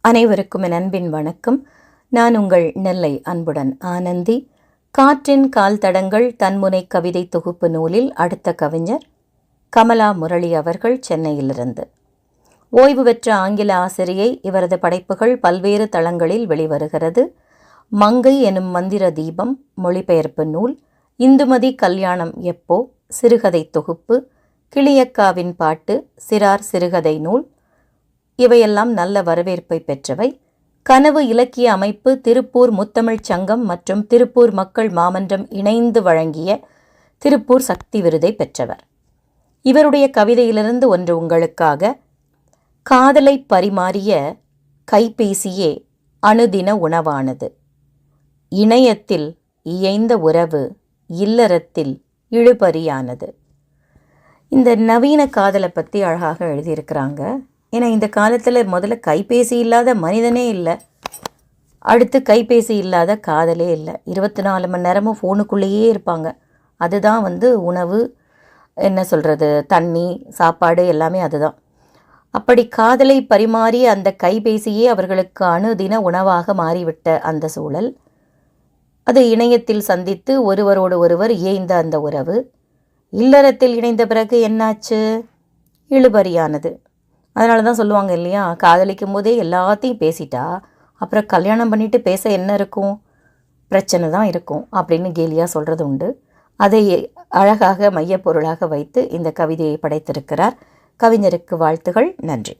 அனைவருக்கும் என் அன்பின் வணக்கம். நான் உங்கள் நெல்லை அன்புடன் ஆனந்தி. காற்றின் கால் தடங்கள் தன்முனை கவிதை தொகுப்பு நூலில் அடுத்த கவிஞர் கமலா முரளி அவர்கள், சென்னையிலிருந்து. ஓய்வு பெற்ற ஆங்கில ஆசிரியை. இவரது படைப்புகள் பல்வேறு தளங்களில் வெளிவருகிறது. மங்கை எனும் மந்திர தீபம் மொழிபெயர்ப்பு நூல், இந்துமதி கல்யாணம் எப்போ சிறுகதை தொகுப்பு, கிளியக்காவின் பாட்டு சிறார் சிறுகதை நூல், இவையெல்லாம் நல்ல வரவேற்பை பெற்றவை. கனவு இலக்கிய அமைப்பு, திருப்பூர் முத்தமிழ்ச் சங்கம் மற்றும் திருப்பூர் மக்கள் மாமன்றம் இணைந்து வழங்கிய திருப்பூர் சக்தி விருதை பெற்றவர். இவருடைய கவிதையிலிருந்து ஒன்று உங்களுக்காக. காதலை பரிமாறிய கைபேசியே அணுதின உணவானது. இணையத்தில் இயைந்த உறவு இல்லறத்தில் இழுபறியானது. இந்த நவீன காதலை பற்றி அழகாக எழுதியிருக்கிறாங்க. ஏன்னா இந்த காலத்தில் முதல்ல கைபேசி இல்லாத மனிதனே இல்லை, அடுத்து கைபேசி இல்லாத காதலே இல்லை. 24 மணி நேரமும் ஃபோனுக்குள்ளேயே இருப்பாங்க. அதுதான் உணவு, என்ன சொல்கிறது, தண்ணி, சாப்பாடு எல்லாமே அதுதான். அப்படி காதலை பரிமாறி அந்த கைபேசியே அவர்களுக்கு அணுதின உணவாக மாறிவிட்ட அந்த சூழல், அது இணையத்தில் சந்தித்து ஒருவரோடு ஒருவர் இயைந்த அந்த உறவு இல்லறத்தில் இணைந்த பிறகு என்னாச்சு? இழுபறியானது. அதனால தான் சொல்லுவாங்க இல்லையா, காதலிக்கும் போதே எல்லாத்தையும் பேசிட்டா அப்புறம் கல்யாணம் பண்ணிட்டு பேச என்ன இருக்கும்? பிரச்சனை தான் இருக்கும் அப்படின்னு கேலியாக சொல்கிறது உண்டு. அதை அழகாக மையப்பொருளாக வைத்து இந்த கவிதையை படைத்திருக்கிறார். கவிஞருக்கு வாழ்த்துகள். நன்றி.